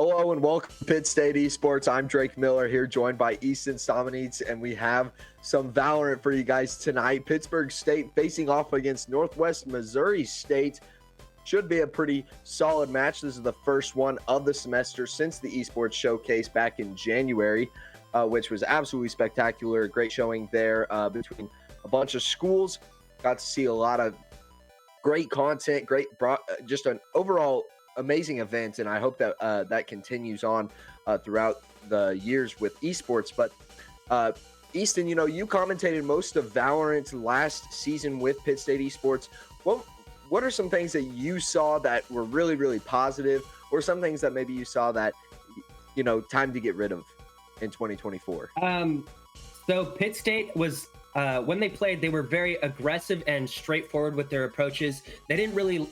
Hello and welcome to Pitt State Esports. I'm Drake Miller here, joined by Easton Stamenites, and we have some Valorant for you guys tonight. Pittsburgh State facing off against Northwest Missouri State. Should be a pretty solid match. This is the first one of the semester since the Esports Showcase back in January, which was absolutely spectacular. Great showing there between a bunch of schools. Got to see a lot of great content, just an overall amazing event, and I hope that that continues on throughout the years with esports. But Easton, you commentated most of Valorant last season with Pitt State Esports. What are some things that you saw that were really, really positive, or some things that maybe you saw that time to get rid of in 2024? So Pitt State was when they played, they were very aggressive and straightforward with their approaches. They didn't really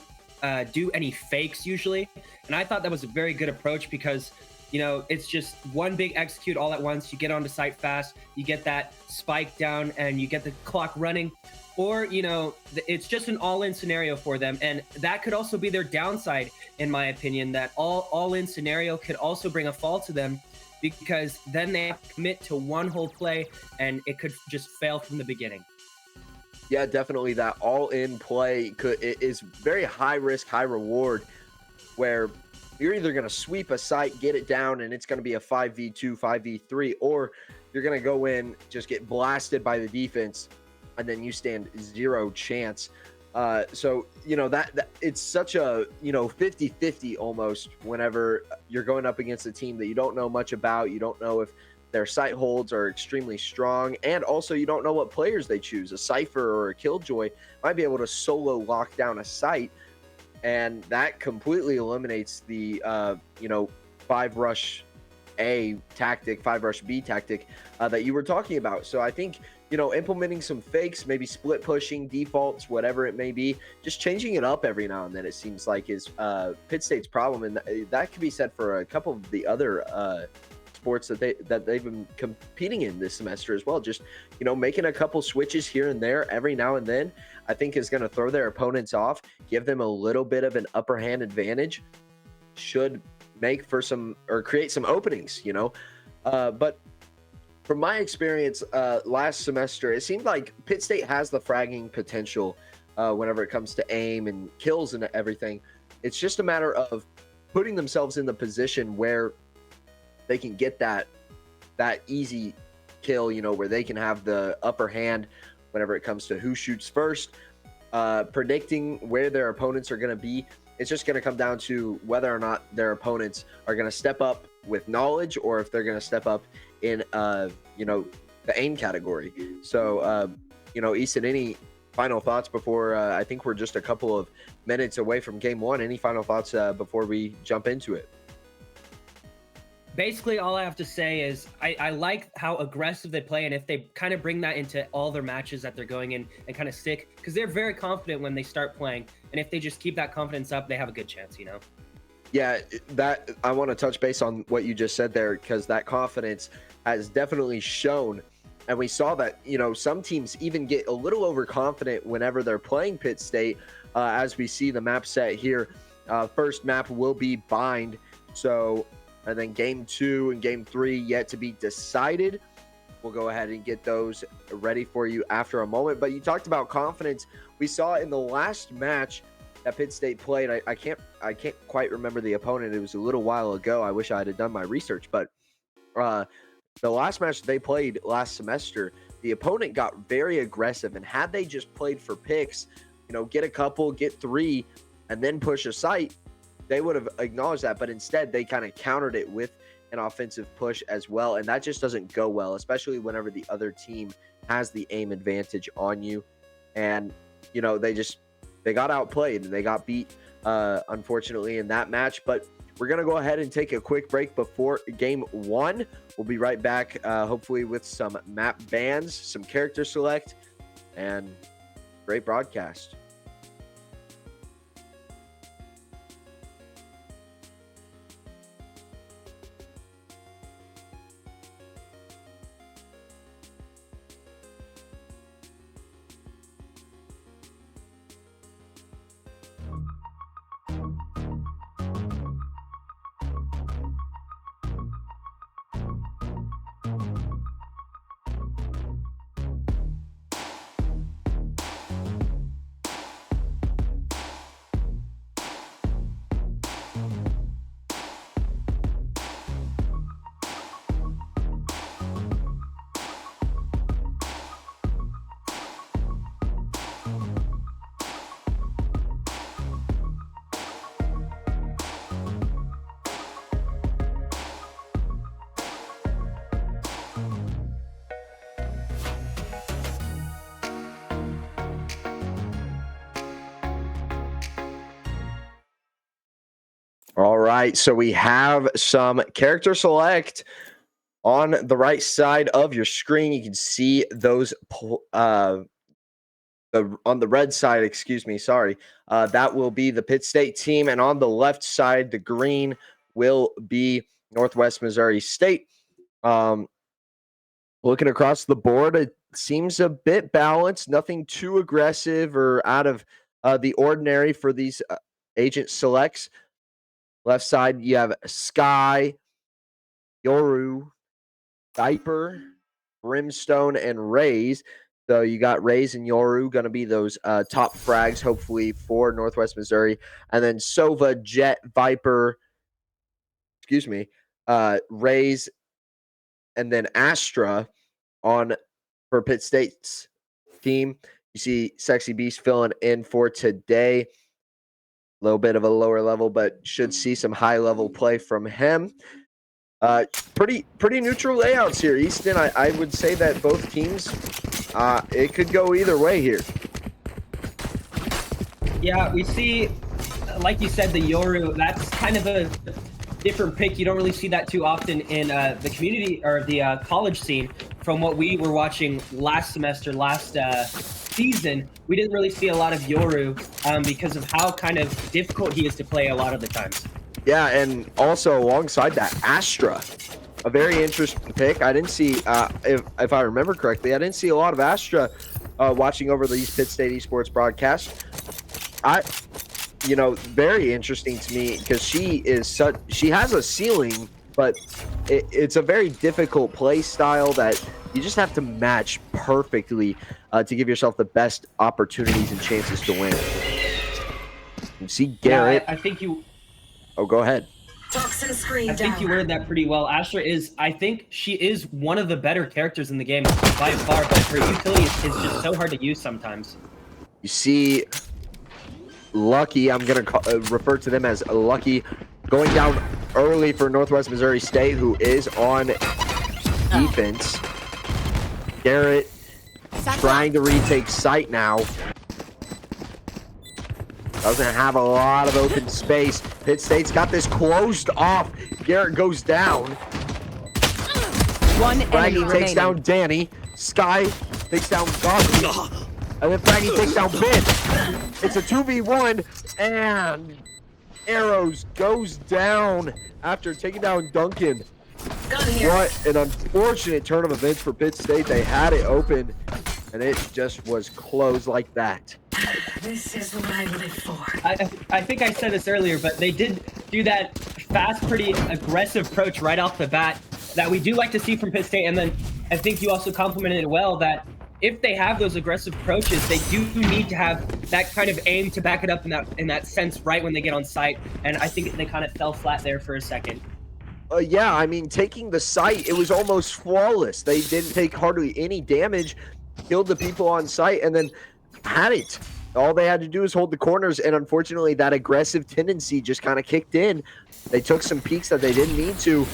do any fakes usually, and I thought that was a very good approach because it's just one big execute all at once. You get onto site fast, you get that spike down, and you get the clock running. Or it's just an all-in scenario for them, and that could also be their downside, in my opinion. That all-in scenario could also bring a fall to them, because then they have to commit to one whole play, and it could just fail from the beginning. Yeah, definitely. That all-in play is very high risk, high reward, where you're either going to sweep a site, get it down, and it's going to be a 5v2, 5v3, or you're going to go in, just get blasted by the defense, and then you stand zero chance. So that it's such a 50-50 almost whenever you're going up against a team that you don't know much about. You don't know if their site holds are extremely strong, and also you don't know what players they choose. A Cypher or a Killjoy might be able to solo lock down a site, and that completely eliminates the 5 rush A tactic, 5 rush B tactic that you were talking about. So I think implementing some fakes, maybe split pushing, defaults, whatever it may be, just changing it up every now and then, it seems like, is Pitt State's problem. And that could be said for a couple of the other sports that they've been competing in this semester as well. Just, making a couple switches here and there every now and then, I think is going to throw their opponents off, give them a little bit of an upper hand advantage, should make for create some openings, but from my experience last semester, it seemed like Pitt State has the fragging potential whenever it comes to aim and kills and everything. It's just a matter of putting themselves in the position where they can get that easy kill, where they can have the upper hand whenever it comes to who shoots first, predicting where their opponents are going to be. It's just going to come down to whether or not their opponents are going to step up with knowledge, or if they're going to step up in the aim category. So Easton, any final thoughts before I think we're just a couple of minutes away from game one? Any final thoughts before we jump into it? Basically, all I have to say is I like how aggressive they play, and if they kind of bring that into all their matches that they're going in and kind of stick, because they're very confident when they start playing, and if they just keep that confidence up, they have a good chance. Yeah, that I want to touch base on what you just said there, because that confidence has definitely shown, and we saw that some teams even get a little overconfident whenever they're playing Pitt State. As we see the map set here, first map will be Bind, and then game 2 and game 3 yet to be decided. We'll go ahead and get those ready for you after a moment. But you talked about confidence. We saw in the last match that Pitt State played, I can't quite remember the opponent. It was a little while ago. I wish I had done my research, but the last match they played last semester, the opponent got very aggressive, and had they just played for picks, get a couple, get 3, and then push a site, they would have acknowledged that. But instead, they kind of countered it with an offensive push as well, and that just doesn't go well, especially whenever the other team has the aim advantage on you. And they got outplayed and they got beat, unfortunately, in that match. But we're going to go ahead and take a quick break before game 1. We'll be right back, hopefully with some map bans, some character select, and great broadcast. All right, so we have some character select on the right side of your screen. You can see those on the red side, excuse me, sorry. That will be the Pitt State team, and on the left side, the green will be Northwest Missouri State. Looking across the board, it seems a bit balanced, nothing too aggressive or out of the ordinary for these agent selects. Left side, you have Sky, Yoru, Viper, Brimstone, and Rays. So you got Rays and Yoru going to be those top frags, hopefully, for Northwest Missouri. And then Sova, Jet, Viper, excuse me, Rays, and then Astra on for Pitt State's team. You see Sexy Beast filling in for today. A little bit of a lower level, but should see some high level play from him. Pretty neutral layouts here, Easton. I would say that both teams, it could go either way here. Yeah, we see, like you said, the Yoru. That's kind of a different pick. You don't really see that too often in the community or the college scene. From what we were watching last semester, last season, we didn't really see a lot of Yoru because of how kind of difficult he is to play a lot of the times. Yeah, and also alongside that, Astra, a very interesting pick. I didn't see, if I remember correctly, I didn't see a lot of Astra watching over these Pitt State Esports broadcasts. Very interesting to me because she has a ceiling, but it's a very difficult play style that you just have to match perfectly to give yourself the best opportunities and chances to win. You see Garrett. Yeah, I think you. Oh, go ahead. Toxin screen I think you worded that pretty well. Astra is, I think she is one of the better characters in the game by far, but her utility is just so hard to use sometimes. You see Lucky, I'm going to refer to them as Lucky, going down early for Northwest Missouri State, who is on defense. Garrett trying to retake site now. Doesn't have a lot of open space. Pitt State's got this closed off. Garrett goes down. One enemy Fraggy takes down Danny. Sky takes down Godly. And then Fraggy takes down Ben. It's a 2v1, and Arrows goes down after taking down Duncan. What an unfortunate turn of events for Pitt State. They had it open, and it just was closed like that. This is what I live for. I think I said this earlier, but they did do that fast, pretty aggressive approach right off the bat that we do like to see from Pitt State. And then I think you also complimented it well that if they have those aggressive approaches, they do need to have that kind of aim to back it up in that sense right when they get on site. And I think they kind of fell flat there for a second. Yeah, I mean, taking the site, it was almost flawless. They didn't take hardly any damage, killed the people on site, and then had it. All they had to do is hold the corners, and unfortunately, that aggressive tendency just kind of kicked in. They took some peeks that they didn't need to.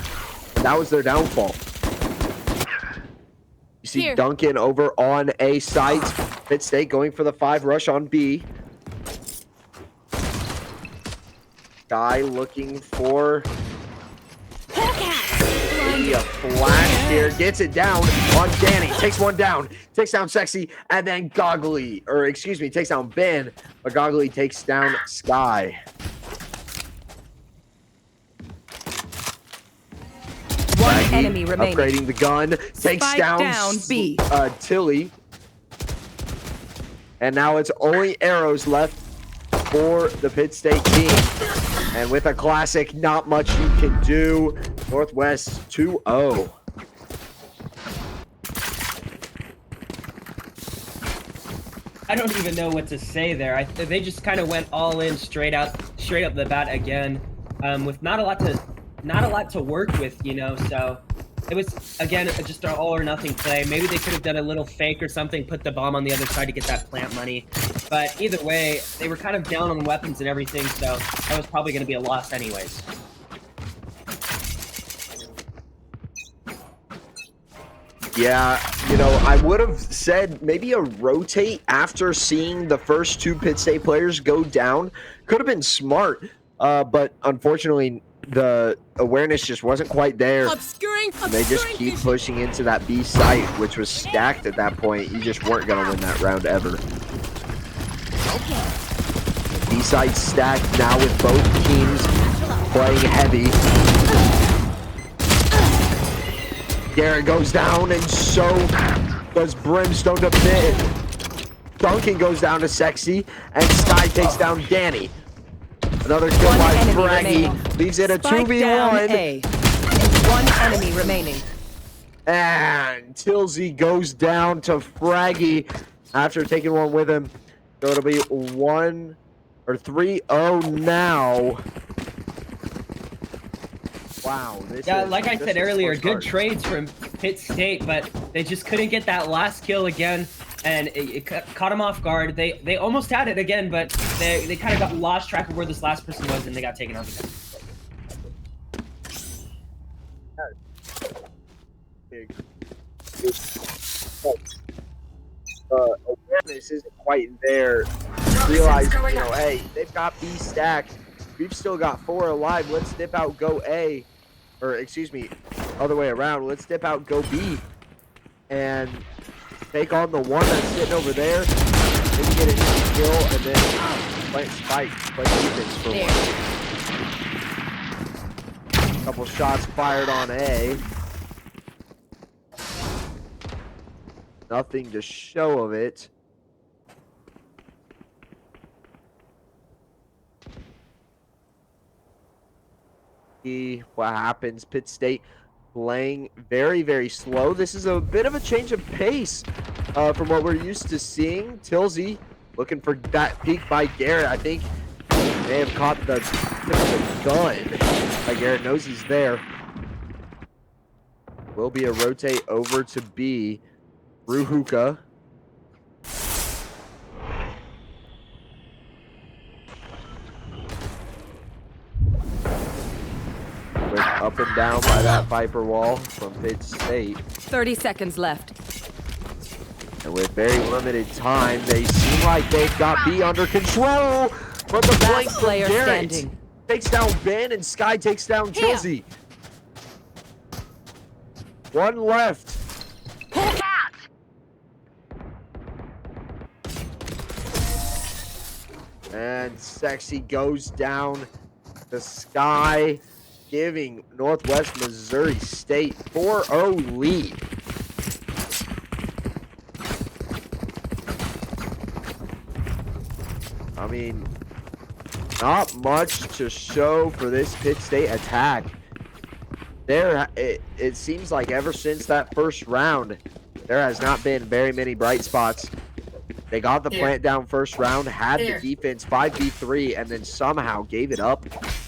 That was their downfall. You see Duncan over on A site. Pitt State going for the 5 rush on B. Guy looking for maybe a flash here. Gets it down on Danny. Takes one down. Takes down Sexy. And then takes down Ben. But Goggly takes down Sky. One enemy remaining. Upgrading the gun. Takes down B. Tilly. And now it's only Arrows left for the Pitt State team. And with a classic, not much you can do. Northwest 2-0. I don't even know what to say there. They just kind of went all in straight up the bat again, with not a lot to work with, you know. So it was again just an all or nothing play. Maybe they could have done a little fake or something, put the bomb on the other side to get that plant money. But either way, they were kind of down on weapons and everything, so that was probably going to be a loss anyways. Yeah, you know, I would have said maybe a rotate after seeing the first 2 Pitt State players go down. Could have been smart, But unfortunately, the awareness just wasn't quite there. Obscuring, They just keep vision. pushing into that B site, which was stacked at that point. You just weren't going to win that round ever. B site stacked now with both teams playing heavy. Garrett goes down, and so does Brimstone to mid. Duncan goes down to Sexy, and Sky takes down Danny. Another kill One by enemy Fraggy. remaining. Leaves it a Spike down 2v1. A. One enemy remaining. And Tilsey goes down to Fraggy after taking one with him. So it'll be 3-0 now. Wow. Yeah, like I said earlier, good trades from Pitt State, but they just couldn't get that last kill again, and it caught them off guard. They almost had it again, but they kind of got lost track of where this last person was, and they got taken out again. Awareness isn't quite there. Realize, hey, they've got B stacked. We've still got 4 alive. Let's dip out, go A. Or, excuse me, other way around. Let's dip out, go B. And take on the one that's sitting over there. Maybe get an easy kill, and then play spike. Play defense for one. Couple shots fired on A. Nothing to show of it. See what happens. Pitt State playing very, very slow. This is a bit of a change of pace from what we're used to seeing. Tilsey looking for that peek by Garrett. I think they have caught the gun. Like Garrett knows he's there. Will be a rotate over to B. Through hookah. With up and down by that Viper wall from Pitt State. 30 seconds left. And with very limited time, they seem like they've got B under control. But the blank from player Garrett standing. takes down Ben, and Sky takes down Tilsey. One left. And Sexy goes down to Sky, giving Northwest Missouri State 4-0 lead. I mean, not much to show for this Pitt State attack. It seems like ever since that first round, there has not been very many bright spots. They got the plant down first round, had the defense 5v3, and then somehow gave it up.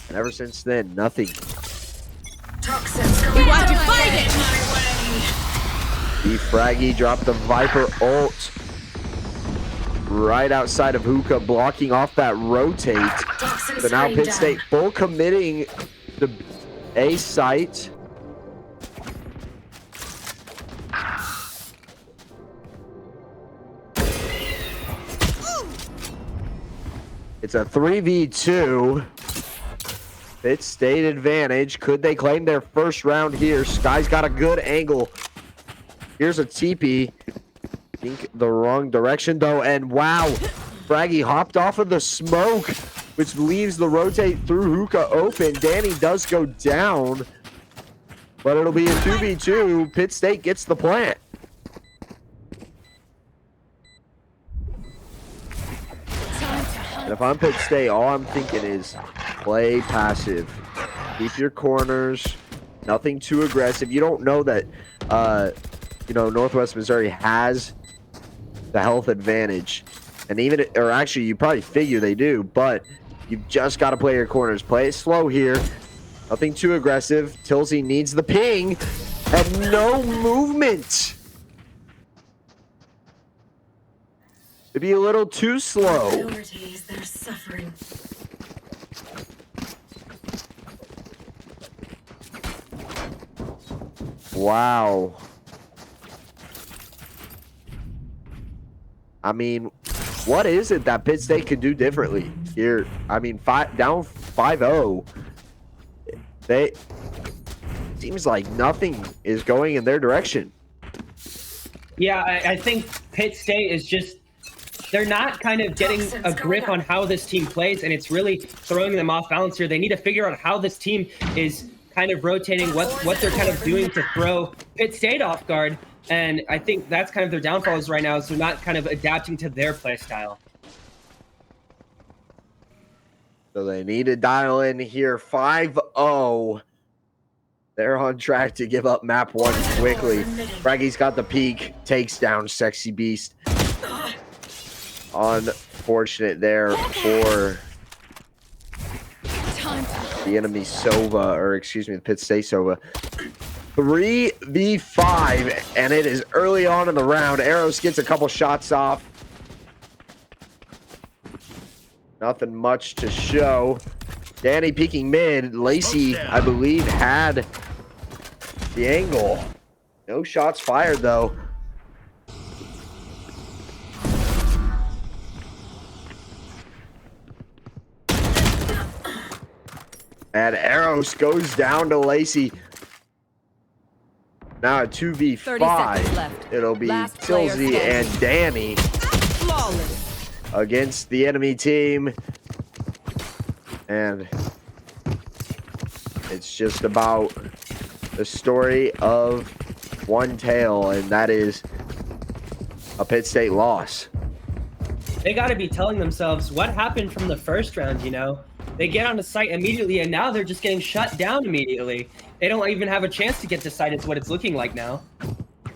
And ever since then, nothing. We want to fight it! Fraggy dropped the Viper ult right outside of hookah, blocking off that rotate. So now Pitt State full committing the A site. It's a 3v2. Pitt State advantage. Could they claim their first round here? Sky's got a good angle. Here's a TP. Think the wrong direction though, and wow, Fraggy hopped off of the smoke, which leaves the rotate through hookah open. Danny does go down, but it'll be a 2v2. Pitt State gets the plant. And if I'm Pitt State, all I'm thinking is play passive. Keep your corners. Nothing too aggressive. You don't know that, Northwest Missouri has the health advantage. And even, or actually, you probably figure they do, but you've just got to play your corners. Play it slow here. Nothing too aggressive. Tilsey needs the ping. And no movement. It'd be a little too slow. They're suffering. Wow. I mean, what is it that Pitt State could do differently here? I mean, down 5-0. They seems like nothing is going in their direction. Yeah, I think Pitt State is just, they're not kind of getting a grip on how this team plays, and it's really throwing them off balance here. They need to figure out how this team is kind of rotating, what they're kind of doing to throw Pitt State off guard. And I think that's kind of their downfalls right now, is they're not kind of adapting to their play style. So they need to dial in here. 5-0. They're on track to give up map 1 quickly. Fraggy's got the peak, takes down Sexy Beast. Unfortunate there for the enemy Sova, or excuse me, the Pitt State Sova. 3v5, and it is early on in the round. Arrows gets a couple shots off. Nothing much to show. Danny peeking mid. Lacey, I believe, had the angle. No shots fired, though. And Arrows goes down to Lacey. Now a 2v5. It'll be Tilsy and Danny against the enemy team. And it's just about the story of one tale, and that is a Pitt State loss. They got to be telling themselves what happened from the first round, you know? They get on the site immediately, and now they're just getting shut down immediately. They don't even have a chance to get to site. It's what it's looking like now.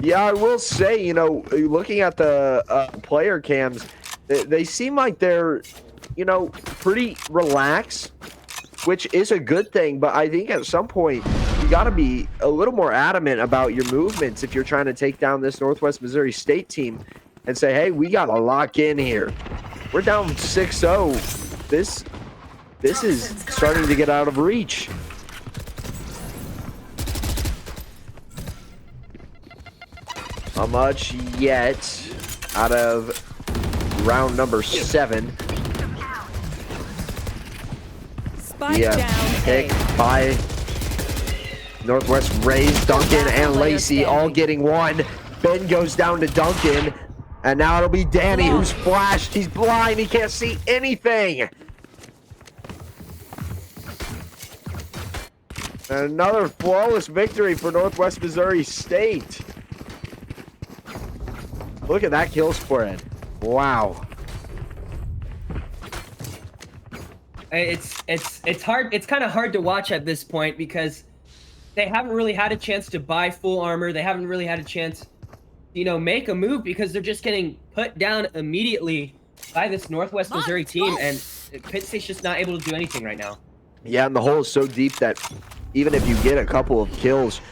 Yeah, I will say, you know, looking at the player cams, they seem like they're, you know, pretty relaxed, which is a good thing. But I think at some point, you got to be a little more adamant about your movements if you're trying to take down this Northwest Missouri State team and say, hey, we got to lock in here. We're down 6-0. This is starting to get out of reach. Not much yet out of round number 7. Yeah, pick by Northwest Rays, Duncan, and Lacey all getting one. Ben goes down to Duncan, and now it'll be Danny who's flashed. He's blind. He can't see anything. And another flawless victory for Northwest Missouri State. Look at that kill spread. Wow. It's hard. It's kind of hard to watch at this point because they haven't really had a chance to buy full armor. They haven't really had a chance, you know, make a move because they're just getting put down immediately by this Northwest Missouri team, and Pitt State's just not able to do anything right now. Yeah, and the hole is so deep that even if you get a couple of kills,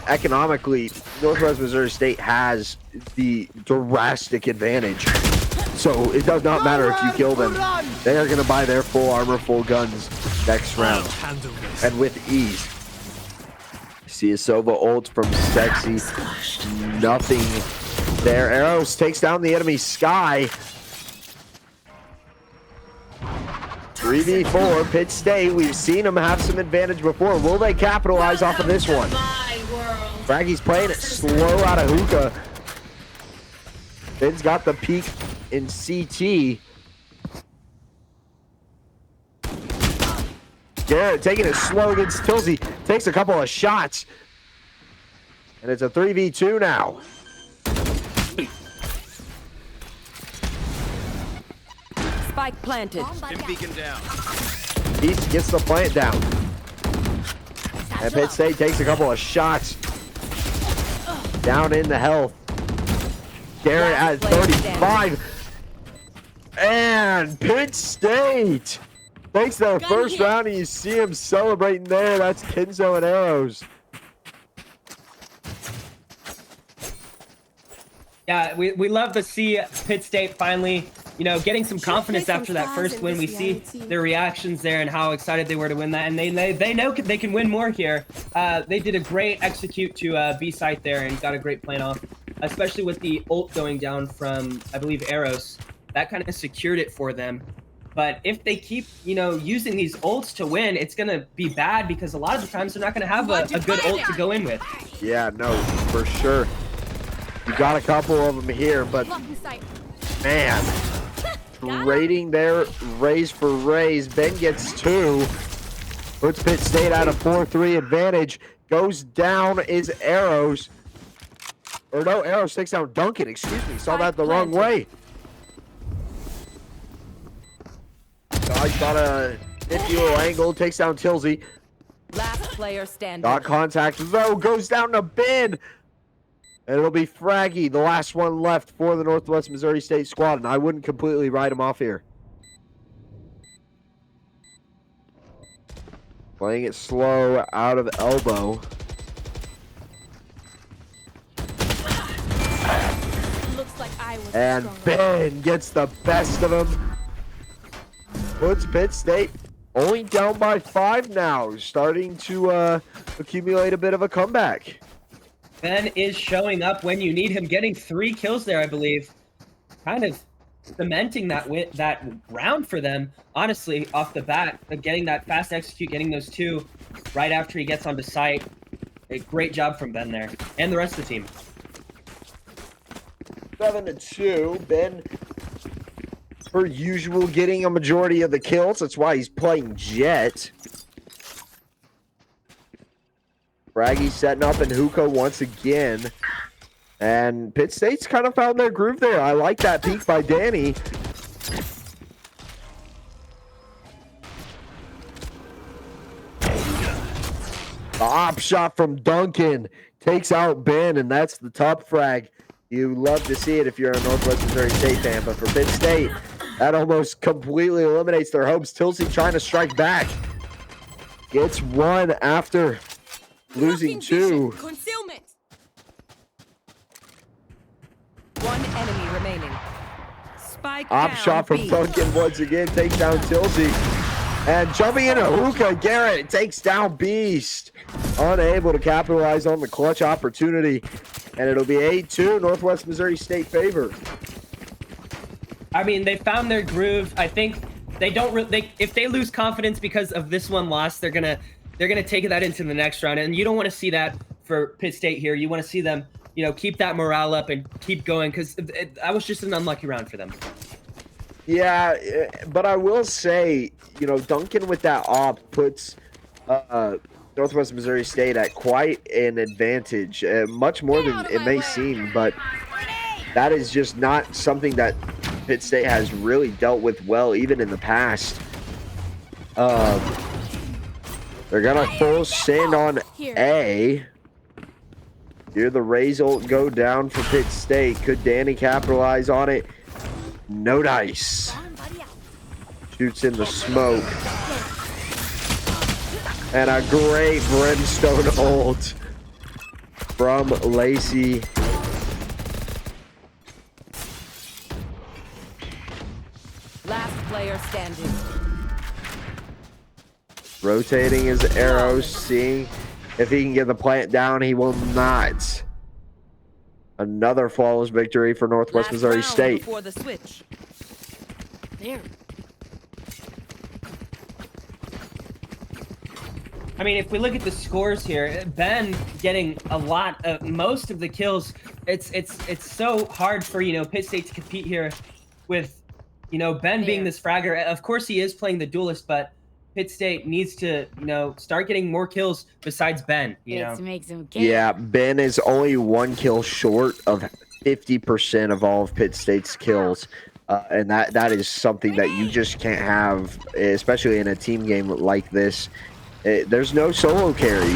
economically, Northwest Missouri State has the drastic advantage. So it does not matter if you kill them. They are going to buy their full armor, full guns next round. And with ease. See a Sova ult from Sexy. Nothing there. Arrows takes down the enemy Sky. 3v4, Pitt State. We've seen them have some advantage before. Will they capitalize off of this one? Fraggy's playing it slow out of hookah. Ben's got the peak in CT. Garrett taking it slow against Tilsy. Takes a couple of shots. And it's a 3v2 now. Spike planted. Beacon down. East gets the plant down. And Pitt State takes a couple of shots. Down in the health. Garrett at 35. And Pitt State takes their first round, and you see him celebrating there. That's Kinzo and Arrows. Yeah, we love to see Pitt State finally, you know, getting some confidence after that first win. We see their reactions there and how excited they were to win that, and they know they can win more here. They did a great execute to B site there and got a great plan off. especially with the ult going down from, I believe, Eros. That kind of secured it for them. But if they keep, using these ults to win, it's going to be bad because a lot of the times they're not going to have a good ult to go in with. Yeah, no, for sure. You got a couple of them here, but man, trading there, raise for raise. Ben gets 2. Puts Pitt State at a 4-3 advantage. Goes down is Arrows. Or no, Arrows takes down Duncan. Excuse me. Saw that the wrong way. He's got a nifty little angle. Takes down Tilsey. Last player standing. Got contact though. Goes down to Ben. And it'll be Fraggy, the last one left for the Northwest Missouri State squad. And I wouldn't completely write him off here. Playing it slow out of elbow. Looks like I was And stronger. Ben gets the best of him. Puts Pitt State only down by 5 now. Starting to accumulate a bit of a comeback. Ben is showing up when you need him, getting 3 kills there, I believe. Kind of cementing that round for them, honestly, off the bat. Getting that fast execute, getting those 2 right after he gets onto site. A great job from Ben there, and the rest of the team. 7-2. Ben, per usual, getting a majority of the kills. That's why he's playing Jet. Fraggy setting up in hookah once again. And Pitt State's kind of found their groove there. I like that peek by Danny. The op shot from Duncan takes out Ben, and that's the top frag. You love to see it if you're a Northwest Missouri State fan, but for Pitt State, that almost completely eliminates their hopes. Tilsey trying to strike back. Gets 1 after losing 2. Concealment. 1 enemy remaining. Spike Op down, shot from B. Duncan once again takes down Tilsey. And jumping into hookah, Garrett takes down Beast. Unable to capitalize on the clutch opportunity. And it'll be 8-2, Northwest Missouri State favor. I mean, they found their groove. I think they don't. If they lose confidence because of this one loss, they're gonna take that into the next round, and you don't want to see that for Pitt State here. You want to see them, keep that morale up and keep going, because that was just an unlucky round for them. Yeah, but I will say, Duncan with that op puts Northwest Missouri State at quite an advantage, much more than it may seem, but that is just not something that Pitt State has really dealt with well, even in the past. They're gonna full send on A. Here the Rays ult go down for Pitt State. Could Danny capitalize on it? No dice. Shoots in the smoke. And a great brimstone ult from Lacey. Last player standing. Rotating his arrows, seeing if he can get the plant down. He will not. Another flawless victory for Northwest Missouri State. Before the switch. There. I mean, if we look at the scores here, Ben getting most of the kills. It's so hard for Pitt State to compete here with Ben being this fragger. Of course, he is playing the duelist, but Pitt State needs to start getting more kills besides Ben. It makes him Yeah, Ben is only 1 kill short of 50% of all of Pitt State's kills. And that is something that you just can't have, especially in a team game like this. There's no solo carry,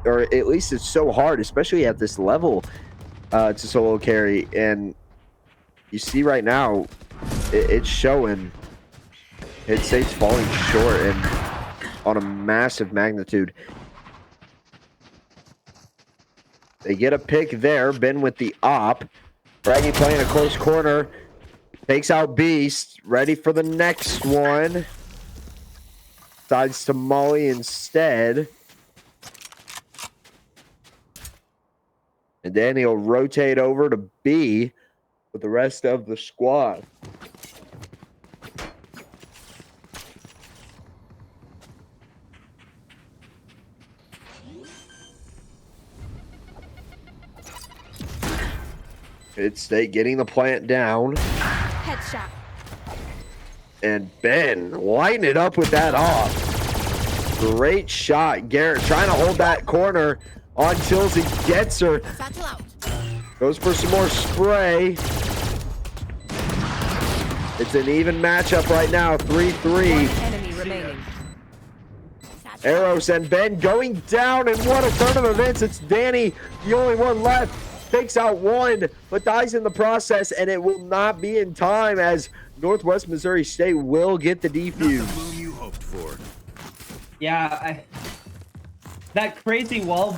or at least it's so hard, especially at this level, to solo carry. And you see right now, it's showing. Pitt State's falling short and on a massive magnitude. They get a pick there. Ben with the op. Fraggy playing a close corner. Takes out Beast. Ready for the next one. Decides to Molly instead. And then he'll rotate over to B with the rest of the squad. Pitt State getting the plant down. Headshot. And Ben lighting it up with that off. Great shot. Garrett trying to hold that corner on Tilsey. Gets her. Goes for some more spray. It's an even matchup right now. 3-3. Enemy remaining. Eros and Ben going down. And what a turn of events. It's Danny, the only one left. Takes out one, but dies in the process, and it will not be in time as Northwest Missouri State will get the defuse. You hoped for. Yeah, that crazy wall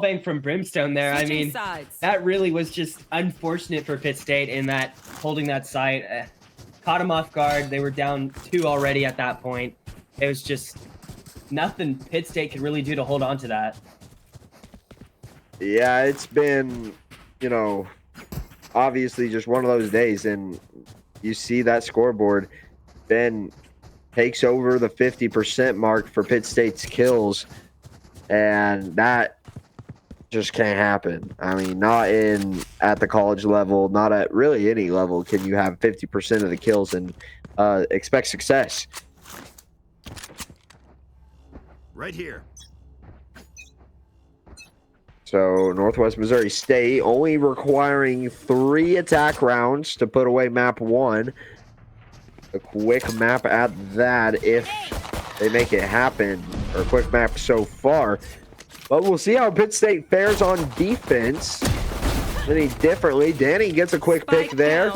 bang from Brimstone there. I mean, that really was just unfortunate for Pitt State in that holding that site. Caught them off guard. They were down 2 already at that point. It was just nothing Pitt State could really do to hold on to that. Yeah, it's been, you know, obviously just one of those days, and you see that scoreboard. Ben takes over the 50% mark for Pitt State's kills, and that just can't happen. I mean, not at the college level, not at really any level can you have 50% of the kills and expect success. Right here. So Northwest Missouri State only requiring 3 attack rounds to put away map 1. A quick map at that if they make it happen, or a quick map so far. But we'll see how Pitt State fares on defense. Any differently. Danny gets a quick pick there.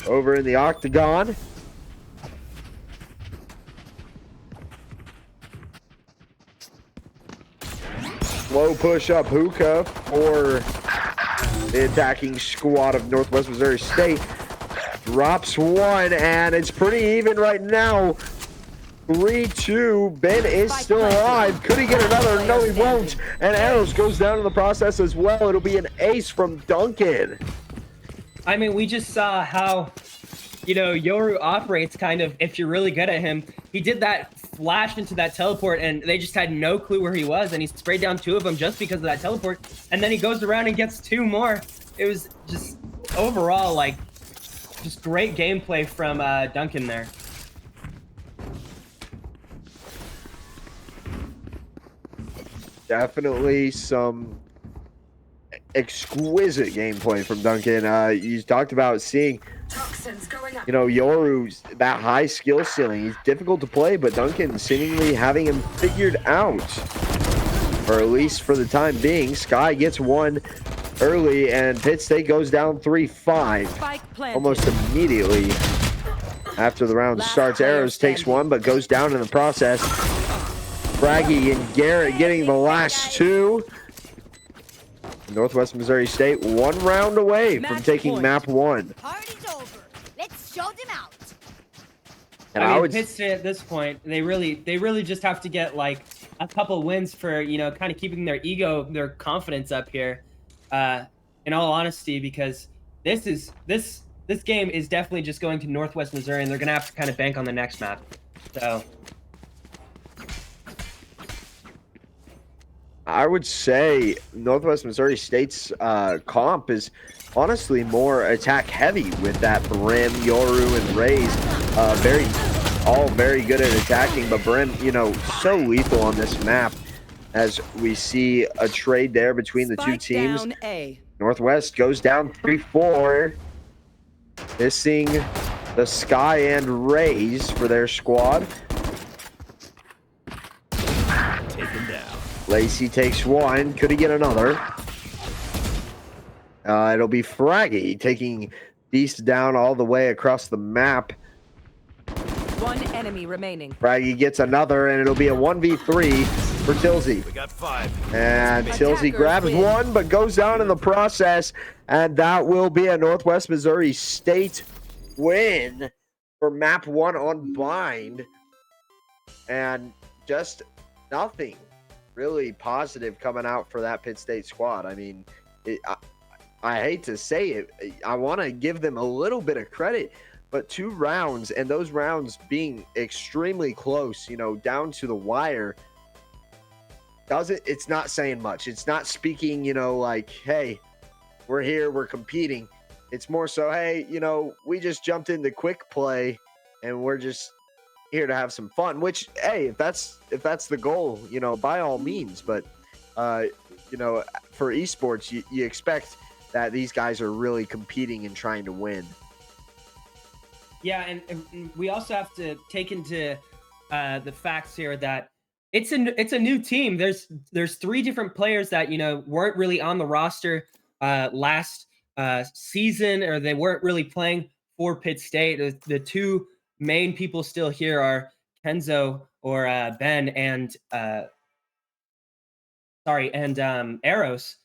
Over in the octagon. Slow push up hookah for the attacking squad of Northwest Missouri State. Drops one, and it's pretty even right now. 3-2. Ben is still alive. Could he get another? No, he won't. And Arrows goes down in the process as well. It'll be an ace from Duncan. I mean, we just saw how, you know, Yoru operates kind of if you're really good at him. He did that flash into that teleport, and they just had no clue where he was, and he sprayed down 2 of them just because of that teleport. And then he goes around and gets 2 more. It was just overall, like, just great gameplay from Duncan there. Definitely some exquisite gameplay from Duncan. You talked about seeing, you know, Yoru's that high skill ceiling. He's difficult to play, but Duncan seemingly having him figured out, or at least for the time being. Sky gets one early, and Pitt State goes down 3-5 almost immediately after the round starts. Arrows takes one, but goes down in the process. Fraggy and Garrett getting the last 2. Northwest Missouri State 1 round away from taking map 1. Party's over. Let's show them out. And I mean, Pitt State at this point, they really just have to get like a couple wins for, you know, kind of keeping their ego, their confidence up here. In all honesty, because this game is definitely just going to Northwest Missouri, and they're gonna have to kind of bank on the next map. So I would say Northwest Missouri State's comp is honestly more attack heavy with that Brim, Yoru, and Rays. All very good at attacking, but Brim, you know, so lethal on this map as we see a trade there between the 2 teams. Northwest goes down 3-4, missing the Sky and Rays for their squad. Taken down. Lacey takes one. Could he get another? It'll be Fraggy taking Beast down all the way across the map. 1 enemy remaining. Fraggy gets another, and it'll be a 1v3 for Tilsey. We got 5. And Tilsey grabs one, but goes down in the process. And that will be a Northwest Missouri State win for map 1 on Bind. And just nothing really positive coming out for that Pitt State squad. I mean, I hate to say it, I want to give them a little bit of credit, but 2 rounds, and those rounds being extremely close, you know, down to the wire, it's not saying much. It's not speaking, you know, like, hey, we're here, we're competing. It's more so, hey, you know, we just jumped into quick play and we're just here to have some fun, which, hey, if that's the goal, you know, by all means. But you know, for esports, you expect that these guys are really competing and trying to win. Yeah, and we also have to take into the facts here that it's a new team. There's 3 different players that, you know, weren't really on the roster last season, or they weren't really playing for Pitt State. The 2 main people still here are Kenzo or Ben and Eros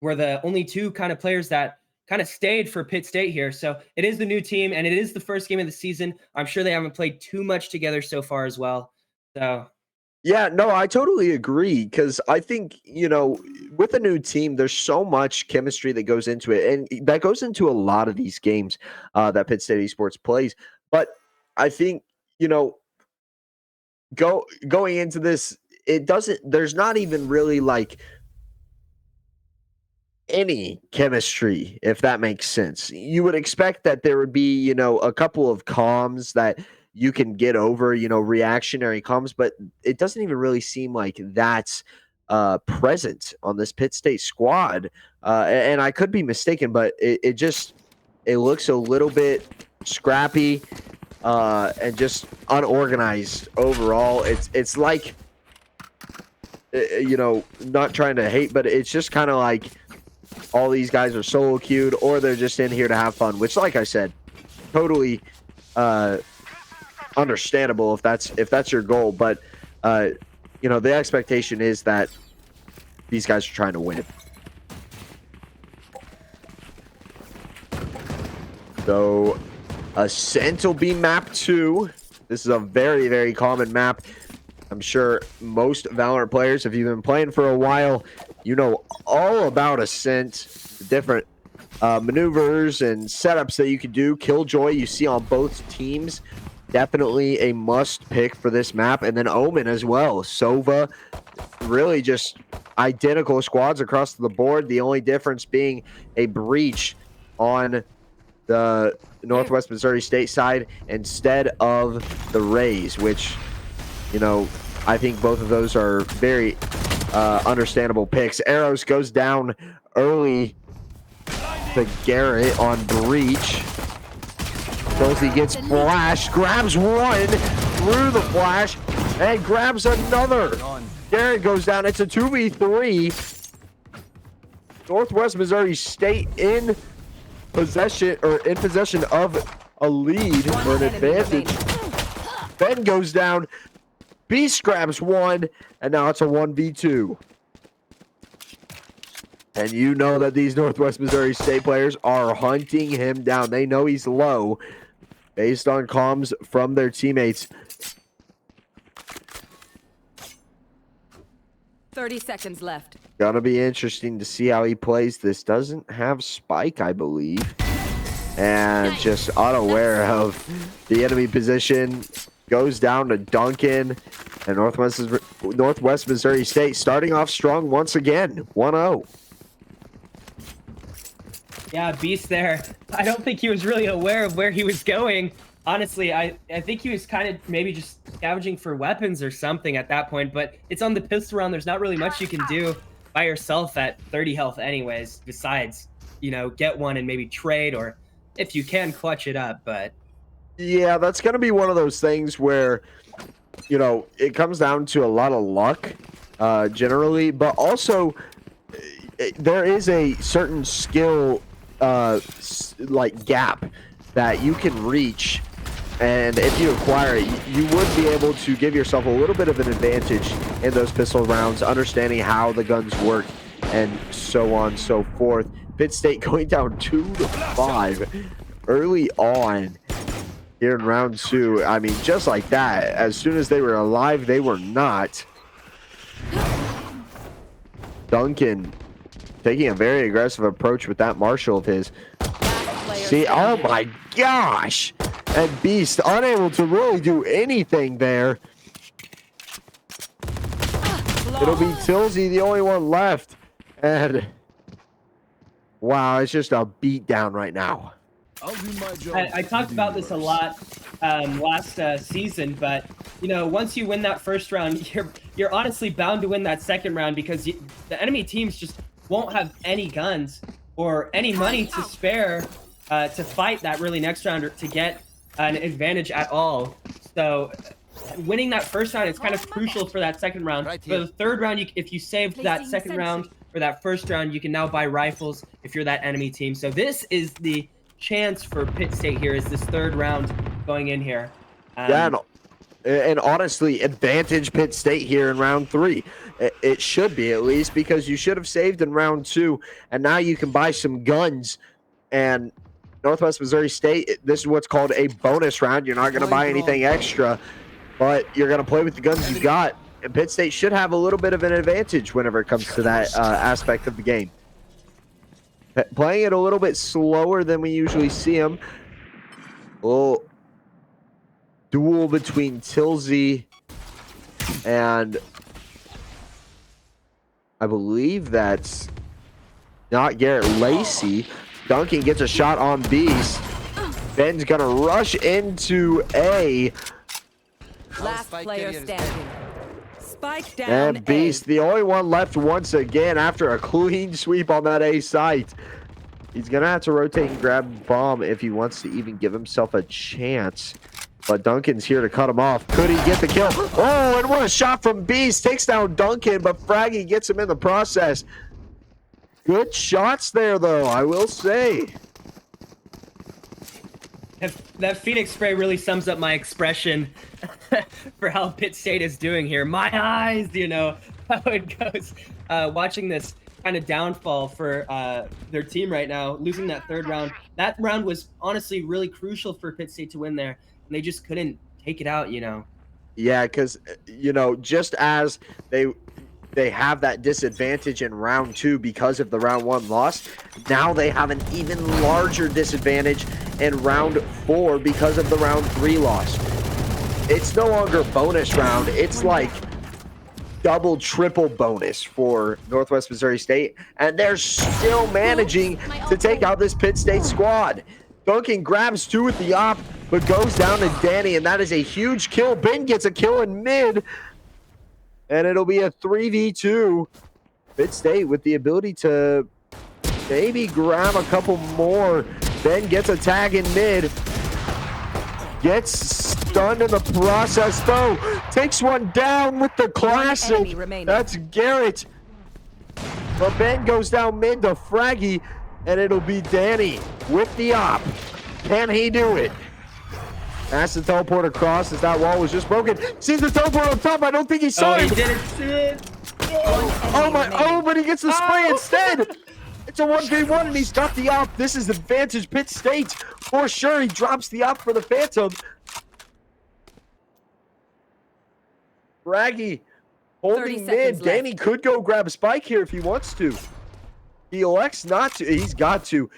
were the only 2 kind of players that kind of stayed for Pitt State here. So it is the new team, and it is the first game of the season. I'm sure they haven't played too much together so far as well. So yeah, no, I totally agree, because I think, you know, with a new team, there's so much chemistry that goes into it, and that goes into a lot of these games that Pitt State Esports plays. But I think, you know, going into this, there's not even really like any chemistry, if that makes sense. You would expect that there would be, you know, a couple of comms that you can get over, you know, reactionary comms, but it doesn't even really seem like that's present on this Pitt State squad. And I could be mistaken, but it looks a little bit scrappy and just unorganized overall. It's like, you know, not trying to hate, but it's just kind of like all these guys are solo queued, or they're just in here to have fun, which, like I said, totally understandable if that's your goal. But you know, the expectation is that these guys are trying to win. So Ascent will be map 2. This is a very, very common map. I'm sure most Valorant players, if you've been playing for a while, you know all about Ascent, the different maneuvers and setups that you can do. Killjoy, you see on both teams, definitely a must pick for this map. And then Omen as well. Sova, really just identical squads across the board. The only difference being a breach on the Northwest Missouri State side instead of the Rays, which, you know, I think both of those are very understandable picks. Arrows goes down early to Garrett on breach. He gets flashed, grabs one through the flash, and grabs another. Garrett goes down. It's a 2v3. Northwest Missouri State in possession of a lead or an advantage. Ben goes down. Beast grabs one, and now it's a 1v2. And you know that these Northwest Missouri State players are hunting him down. They know he's low based on comms from their teammates. 30 seconds left. Gonna be interesting to see how he plays. This doesn't have Spike, I believe. And just unaware of the enemy position. Goes down to Duncan. And Northwest Missouri State starting off strong once again. 1-0. Yeah, Beast there. I don't think he was really aware of where he was going. Honestly, I think he was kind of maybe just scavenging for weapons or something at that point, but it's on the pistol round. There's not really much you can do by yourself at 30 health anyways, besides, you know, get one and maybe trade, or if you can, clutch it up. But yeah, that's going to be one of those things where, you know, it comes down to a lot of luck generally, but also there is a certain skill like gap that you can reach, and if you acquire it, you would be able to give yourself a little bit of an advantage in those pistol rounds, understanding how the guns work and so on and so forth. Pitt State going down 2-5 early on here in round 2. I mean, just like that, as soon as they were alive, they were not. Duncan taking a very aggressive approach with that Marshall of his. See, oh my gosh! And Beast unable to really do anything there. It'll be Tilsey, the only one left. And wow, it's just a beatdown right now. I'll do my job. I talked about this a lot last season, but you know, once you win that first round, you're honestly bound to win that second round because the enemy teams just won't have any guns or any money to spare to fight that really next round or to get an advantage at all. So winning that first round is kind of crucial for that second round. For the third round, if you saved that second round or that first round, you can now buy rifles if you're that enemy team. So this is the chance for Pitt State here, is this third round going in here. Yeah, and honestly, advantage Pitt State here in round 3. It should be, at least, because you should have saved in round 2, and now you can buy some guns. And Northwest Missouri State, this is what's called a bonus round. You're not going to buy anything extra, but you're going to play with the guns you got. And Pitt State should have a little bit of an advantage whenever it comes to that aspect of the game. Playing it a little bit slower than we usually see them. Well, duel between Tilsey and I believe that's not Garrett Lacey. Duncan gets a shot on Beast. Ben's gonna rush into A. Last player standing. Spike down. And Beast, the only one left once again after a clean sweep on that A site. He's gonna have to rotate and grab bomb if he wants to even give himself a chance. But Duncan's here to cut him off. Could he get the kill? Oh, and what a shot from Beast. Takes down Duncan, but Fraggy gets him in the process. Good shots there, though, I will say. That Phoenix spray really sums up my expression for how Pitt State is doing here. My eyes, you know, how it goes. Watching this kind of downfall for their team right now, losing that third round. That round was honestly really crucial for Pitt State to win there. And they just couldn't take it out, you know. Yeah, because, you know, just as they have that disadvantage in round 2 because of the round 1 loss, now they have an even larger disadvantage in round 4 because of the round 3 loss. It's no longer bonus round. It's like double, triple bonus for Northwest Missouri State, and they're still managing to take out this Pitt State squad. Duncan grabs 2 with the op, but goes down to Danny, and that is a huge kill. Ben gets a kill in mid, and it'll be a 3v2. Pitt State with the ability to maybe grab a couple more. Ben gets a tag in mid. Gets stunned in the process, though. Takes one down with the classic. That's Garrett. But Ben goes down mid to Fraggy, and it'll be Danny with the op. Can he do it? Has to teleport across as that wall was just broken. Sees the teleport on top. I don't think he saw him. He didn't see it. Oh my! Oh, but he gets the spray instead. It's a 1v1, and he's got the op. This is advantage Pitt State for sure. He drops the op for the Phantom. Fraggy holding mid. Danny could go grab a spike here if he wants to. He elects not to. He's got to.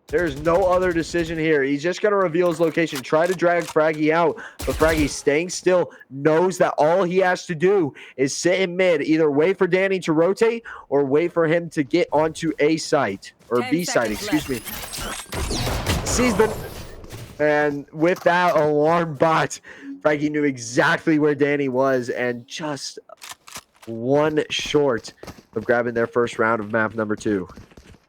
There's no other decision here. He's just going to reveal his location, try to drag Fraggy out, but Fraggy staying still, knows that all he has to do is sit in mid, either wait for Danny to rotate or wait for him to get onto A site, or B site, excuse me. Sees the... And with that alarm bot, Fraggy knew exactly where Danny was, and just one short of grabbing their first round of map number 2.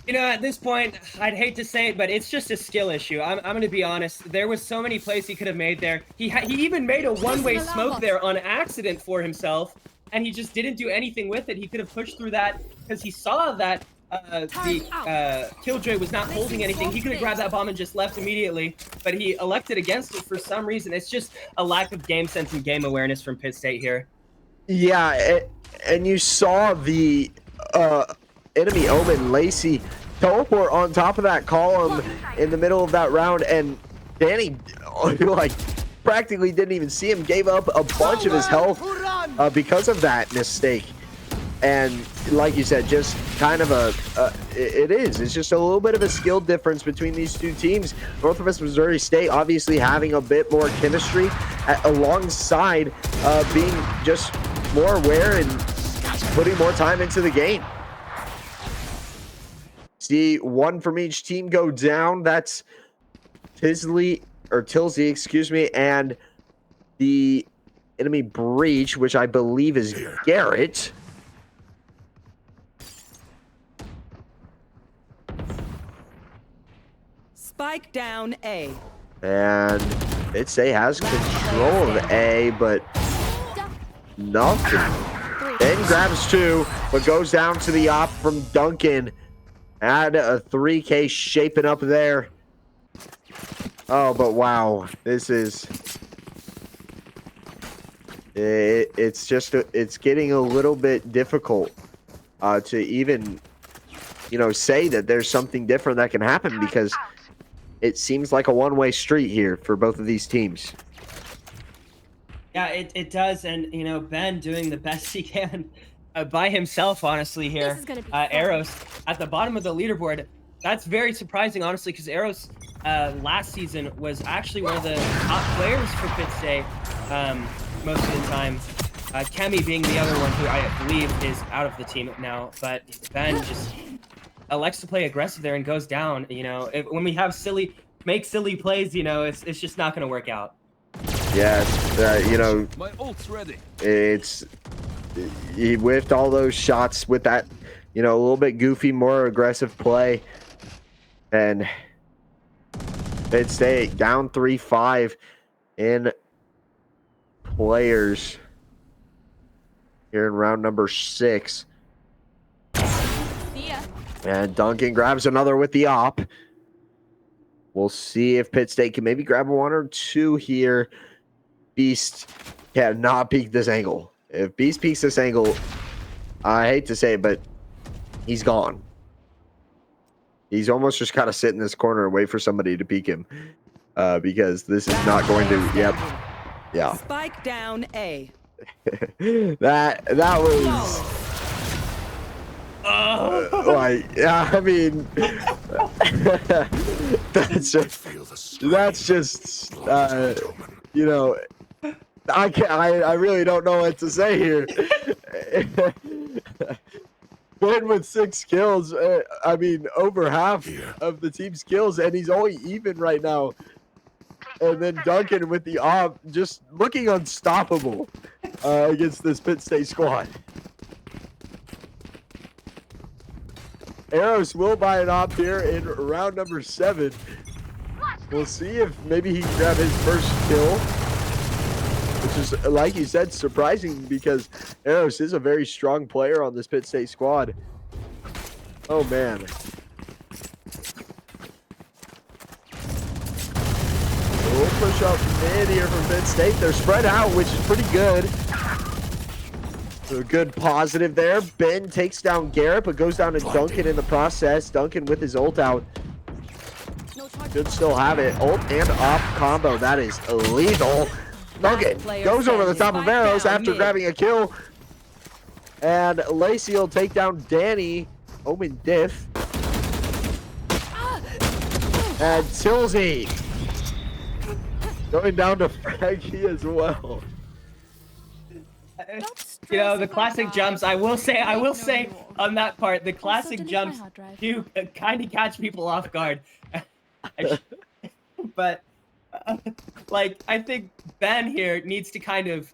You know, at this point, I'd hate to say it, but it's just a skill issue. I'm going to be honest. There was so many plays he could have made there. He even made a one-way smoke there on accident for himself, and he just didn't do anything with it. He could have pushed through that because he saw that the Killjoy was not holding anything. He could have grabbed that bomb and just left immediately, but he elected against it for some reason. It's just a lack of game sense and game awareness from Pitt State here. Yeah, and you saw the... enemy Omen Lacey teleport on top of that column in the middle of that round, and Danny like practically didn't even see him, gave up a bunch of his health because of that mistake. And like you said, just kind of it's just a little bit of a skill difference between these two teams. Northwest Missouri State obviously having a bit more chemistry alongside being just more aware and putting more time into the game. See one from each team go down. That's Tilsey, excuse me, and the enemy breach, which I believe is Garrett. Spike down A. And Bitsay has control of A, but nothing. Then grabs 2, but goes down to the op from Duncan. Add a 3K shaping up there. Oh, but wow, this is... It's getting a little bit difficult to even, say that there's something different that can happen, because it seems like a one-way street here for both of these teams. Yeah, it does, and Ben doing the best he can by himself, honestly. Here, Eros at the bottom of the leaderboard. That's very surprising, honestly, because Eros last season was actually one of the top players for Pitt State most of the time. Kemi being the other one who I believe is out of the team now, but Ben just elects to play aggressive there and goes down. When we have make silly plays, it's just not going to work out. Yes, My ult's ready. He whiffed all those shots with that, a little bit goofy, more aggressive play, and Pitt State down 3-5 in players here in round number 6. And Duncan grabs another with the op. We'll see if Pitt State can maybe grab 1 or 2 here. Beast cannot peek this angle. If Beast peeks this angle, I hate to say it, but he's gone. He's almost just kind of sit in this corner and wait for somebody to peek him, because this is not going to. Yep. Yeah. Spike down A. that was. I mean, that's just I really don't know what to say here. Ben with 6 kills, I mean, over half of the team's kills, and he's only even right now. And then Duncan with the op, just looking unstoppable against this Pitt State squad. Eros will buy an op here in round number 7. We'll see if maybe he can grab his first kill, which is, like you said, surprising, because Eros is a very strong player on this Pitt State squad. Oh, man. We'll push up mid here from Pitt State. They're spread out, which is pretty good. So a good positive there. Ben takes down Garrett, but goes down to Duncan in the process. Duncan with his ult out. Should still have it. Ult and op combo. That is lethal. Duncan goes over the top of Eros after grabbing a kill. And Lacey will take down Danny. Omen diff. And Tilsey going down to Frankie as well. The classic jumps. I will say on that part, the classic jumps do kind of catch people off guard. But I think Ben here needs to kind of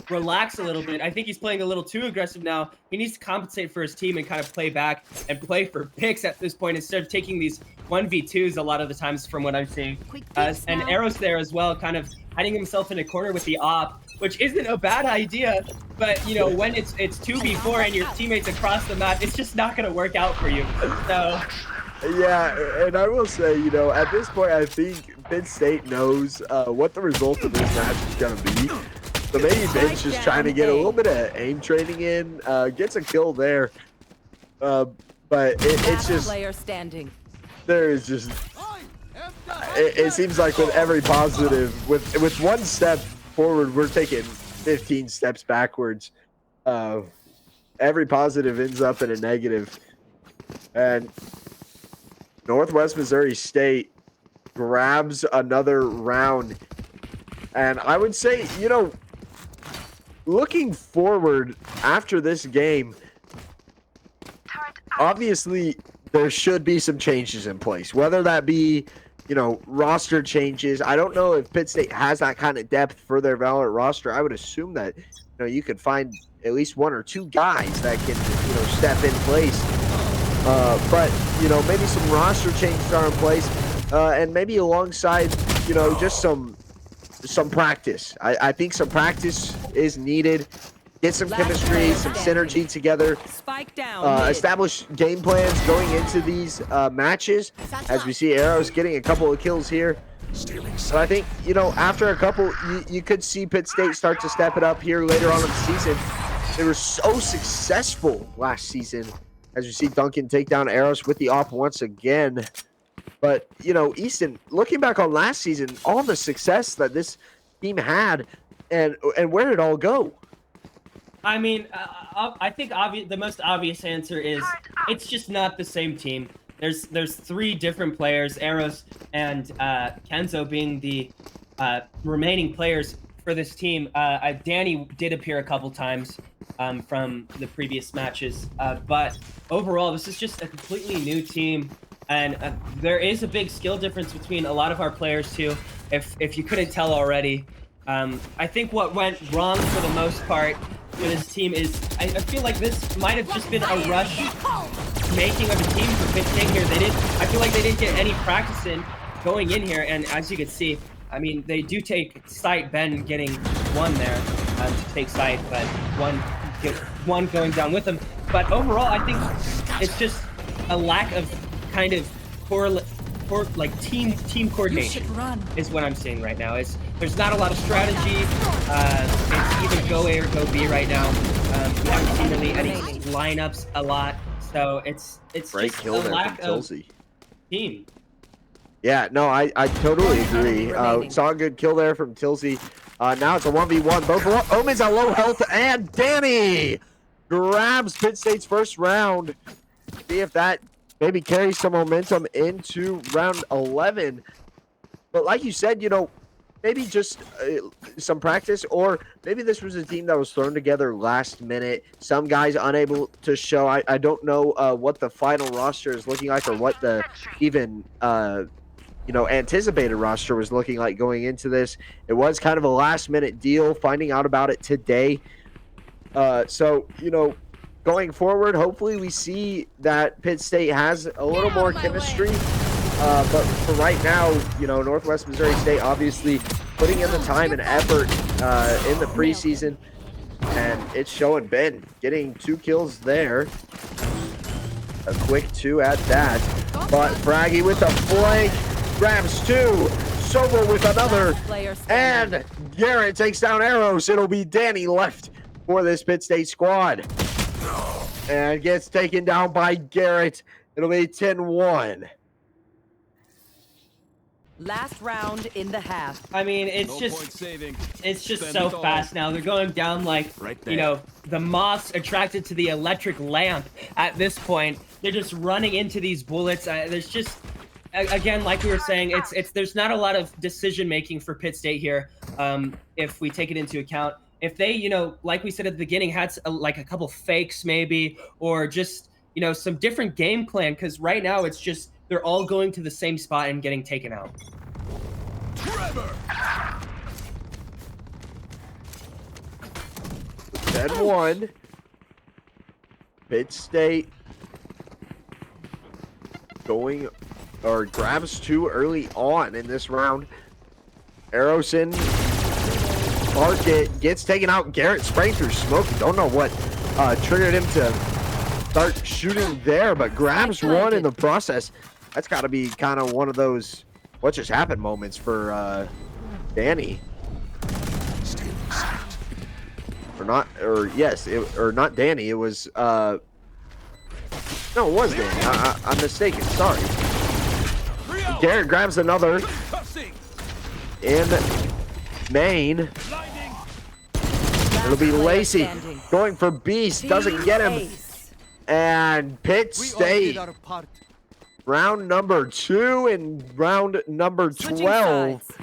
relax a little bit. I think he's playing a little too aggressive now. He needs to compensate for his team and kind of play back and play for picks at this point instead of taking these 1v2s a lot of the times from what I'm seeing. And Eros there as well, kind of hiding himself in a corner with the op, which isn't a bad idea, but when it's 2v4 and your teammates across the map, it's just not going to work out for you. So yeah, and I will say, at this point, I think Pitt State knows what the result of this match is going to be. So maybe Ben's just trying to get a little bit of aim training in, gets a kill there. But it's just, there's just, it seems like with every positive, with one step forward, we're taking 15 steps backwards. every positive ends up in a negative. And Northwest Missouri State grabs another round. And I would say, you know, looking forward after this game, obviously there should be some changes in place, whether that be, you know, roster changes. I don't know if Pitt State has that kind of depth for their Valorant roster. I would assume that, you know, you could find at least one or two guys that can, you know, step in place. But, you know, maybe some roster changes are in place, and maybe alongside, you know, just some practice. I think some practice is needed. Get some chemistry, some synergy together. Spike down. Establish game plans going into these matches. As we see Arrows getting a couple of kills here. But I think, you know, after a couple, you could see Pitt State start to step it up here later on in the season. They were so successful last season. As you see Duncan take down Arrows with the op once again. But, you know, Easton, looking back on last season, all the success that this team had, and where did it all go? I mean, I think the most obvious answer is it's just not the same team. There's three different players, Arrows and Kenzo being the remaining players for this team. Danny did appear a couple times from the previous matches, but overall, this is just a completely new team. And there is a big skill difference between a lot of our players too, if you couldn't tell already. I think what went wrong for the most part for this team is I feel like this might have just been a rush making of a team for Pitt State here. I feel like they didn't get any practice in going in here, and as you can see, I mean, they do take site. Ben getting one there to take site, but one going down with them. But overall, I think it's just a lack of kind of poor like team coordination is what I'm seeing right now. There's not a lot of strategy. It's either go A or go B right now. We haven't seen really any lineups a lot, so it's Great just kill a there lack from of Tilsey. team. Yeah, no, I totally agree. Saw a good kill there from Tilsey. Now it's a 1v1. Both Omen's at low health, and Danny grabs Pitt State's first round. See if that maybe carry some momentum into round 11. But like you said, you know, maybe just some practice, or maybe this was a team that was thrown together last minute. Some guys unable to show. I don't know what the final roster is looking like, or what the even, you know, anticipated roster was looking like going into this. It was kind of a last minute deal, finding out about it today. So, you know, going forward, hopefully we see that Pitt State has a little more chemistry. But for right now, you know, Northwest Missouri State obviously putting in the time and effort in the preseason, and it's showing. Ben getting 2 kills there. A quick 2 at that. But Fraggy with a flank, grabs 2. Sobel with another, and Garrett takes down Arrows. It'll be Danny left for this Pitt State squad. And gets taken down by Garrett. It'll be 10-1. Last round in the half. I mean, it's just so fast now. They're going down like, you know, the moths attracted to the electric lamp at this point. They're just running into these bullets. There's just, again, like we were saying, there's not a lot of decision making for Pitt State here. If we take it into account, if they, you know, like we said at the beginning, had like a couple fakes maybe, or just, you know, some different game plan, because right now it's just they're all going to the same spot and getting taken out. 10-1. Pitt State going, or grabs 2 early on in this round. Arrowson, Market gets taken out. Garrett spraying through smoke. Don't know what triggered him to start shooting there, but grabs 1 in the process. That's got to be kind of one of those what just happened moments for Danny. Or not, or yes, or not Danny. It was no, it was Danny. I'm mistaken. Sorry. Garrett grabs another in main. It'll be player Lacey standing. going for Beast. Doesn't get him. Ace. And Pitt We all did State, our part. round number 2 and round number Switching 12 sides.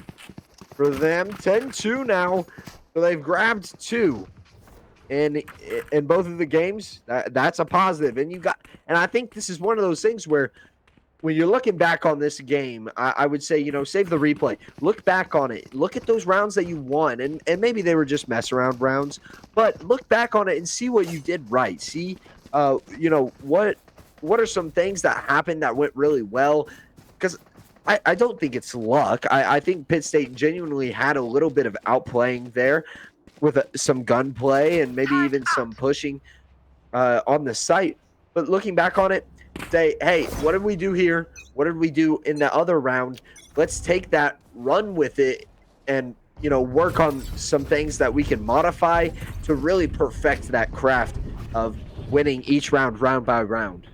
for them. 10-2 now. So they've grabbed 2 in both of the games. That's a positive. And I think this is one of those things where when you're looking back on this game, I would say, save the replay. Look back on it. Look at those rounds that you won. And maybe they were just mess around rounds. But look back on it and see what you did right. See, what are some things that happened that went really well? Because I don't think it's luck. I think Pitt State genuinely had a little bit of outplaying there with some gunplay and maybe even some pushing on the site. But looking back on it, say, hey, what did we do here? What did we do in the other round? Let's take that, run with it, and work on some things that we can modify to really perfect that craft of winning each round by round.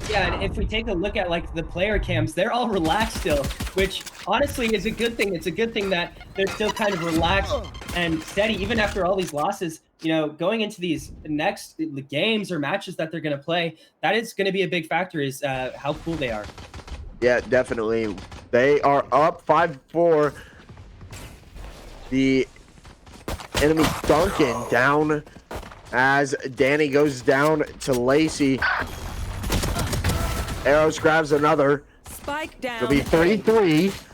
Yeah, and if we take a look at like the player cams, they're all relaxed still, which honestly is a good thing. It's a good thing that they're still kind of relaxed and steady, even after all these losses. Going into these next games or matches that they're going to play, that is going to be a big factor, is how cool they are. Yeah, definitely. They are up 5-4. The enemy Duncan down as Danny goes down to Lacey. Arrows grabs another. Spike down. It'll be 3-3.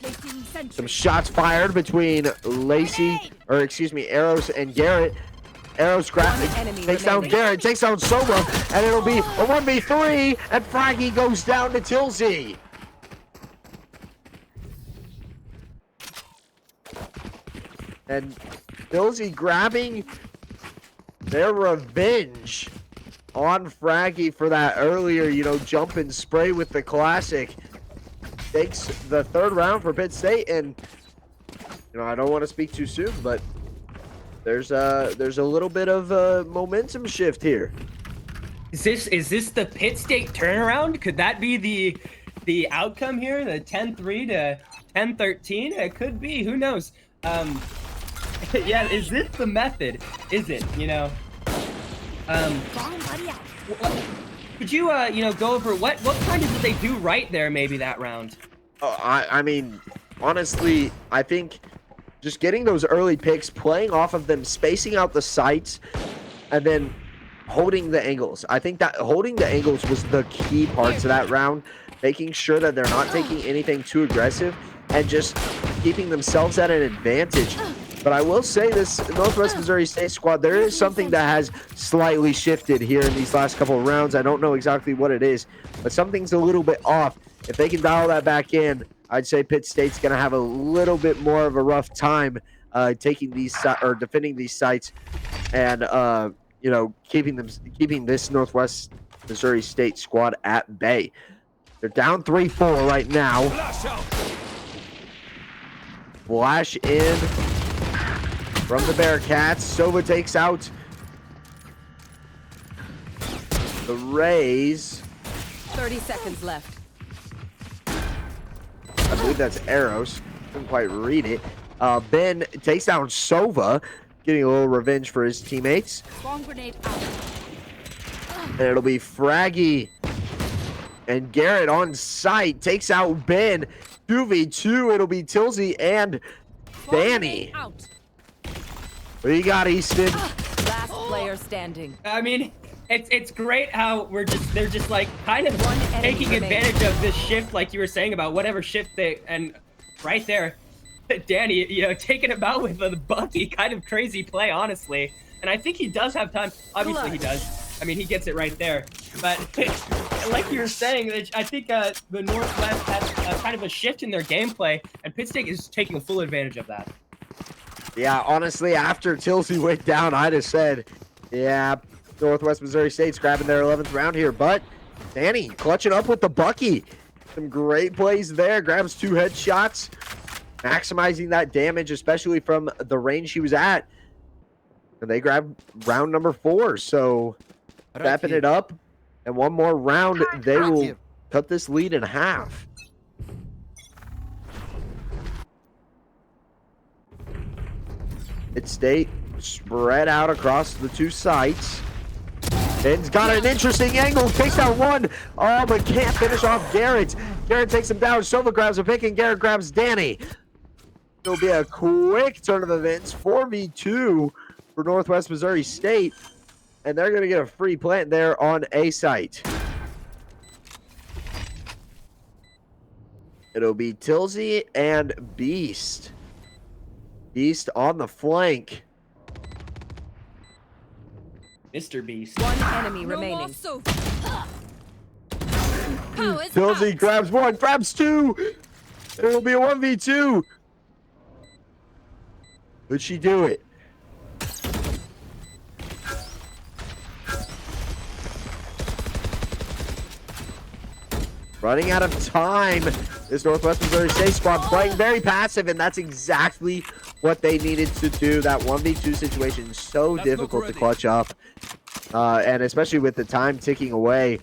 Placing sentry. Some shots fired between Lacey, or excuse me, Arrows and Garrett. Arrows takes down Garrett, takes down Soma, and it'll be a 1v3, and Fraggy goes down to Tilsey. And Tilsey grabbing their revenge on Fraggy for that earlier, jump and spray with the classic. Takes the 3rd round for Pitt State, and I don't want to speak too soon, but there's a little bit of a momentum shift here. Is this the Pitt State turnaround? Could that be the outcome here? The 10-3 to 10-13? It could be. Who knows? Yeah. Is this the method? Is it? Bomb buddy out. Could you go over what kind of did they do right there? Maybe that round. I mean, honestly, I think just getting those early picks, playing off of them, spacing out the sights, and then holding the angles. I think that holding the angles was the key part to that round, making sure that they're not taking anything too aggressive and just keeping themselves at an advantage. But I will say this Northwest Missouri State squad, there is something that has slightly shifted here in these last couple of rounds. I don't know exactly what it is, but something's a little bit off. If they can dial that back in, I'd say Pitt State's going to have a little bit more of a rough time taking these or defending these sites, and keeping this Northwest Missouri State squad at bay. They're down 3-4 right now. Flash in from the Bearcats. Sova takes out the Rays. 30 seconds left. I believe that's Arrows. Couldn't quite read it. Ben takes down Sova, getting a little revenge for his teammates. Bomb grenade out. And it'll be Fraggy and Garrett on site. Takes out Ben. 2v2. It'll be Tilsey and Bomb Danny. grenade out. What do you got, Easton? Last player standing. I mean, it's great how they're just like kind of One enemy taking remaining. advantage of this shift, like you were saying about whatever shift and right there, Danny, taking him out with the Bucky, kind of crazy play, honestly. And I think he does have time. Obviously, he does. I mean, he gets it right there. But like you were saying, I think the Northwest has kind of a shift in their gameplay, and Pitt State is taking full advantage of that. Yeah, honestly, after Tilsey went down, I'd have said, yeah, Northwest Missouri State's grabbing their 11th round here. But Danny clutching up with the Bucky. Some great plays there. Grabs 2 headshots, maximizing that damage, especially from the range he was at. And they grab round number 4. So wrapping it up. And one more round, they will cut this lead in half. Pitt State spread out across the two sites. Ben's got an interesting angle, takes out one. Oh, but can't finish off Garrett. Garrett takes him down. Sova grabs a pick, and Garrett grabs Danny. It'll be a quick turn of events, 4v2 for Northwest Missouri State, and they're going to get a free plant there on A site. It'll be Tilsey and Beast. Beast on the flank. Mr. Beast. One enemy No more remaining. so. Powers Tilsey out. grabs one, grabs two. It'll be a 1v2. Could she do it? Running out of time. This Northwest Missouri State squad playing very passive, and that's exactly what they needed to do. That 1v2 situation is so difficult to clutch up. And especially with the time ticking away.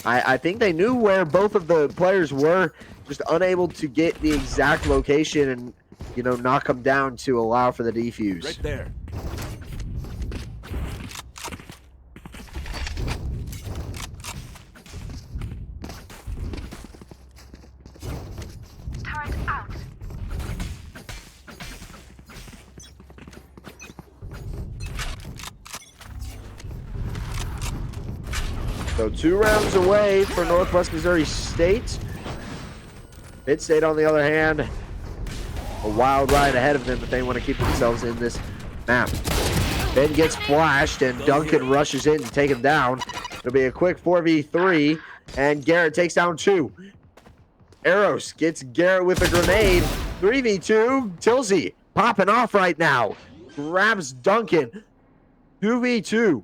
I think they knew where both of the players were, just unable to get the exact location and, you know, knock them down to allow for the defuse. Right there. So 2 rounds away for Northwest Missouri State. Mid-State, on the other hand, a wild ride ahead of them if they want to keep themselves in this map. Ben gets flashed, and Duncan rushes in to take him down. It'll be a quick 4v3, and Garrett takes down 2. Eros gets Garrett with a grenade. 3v2. Tilsey popping off right now. Grabs Duncan. 2v2.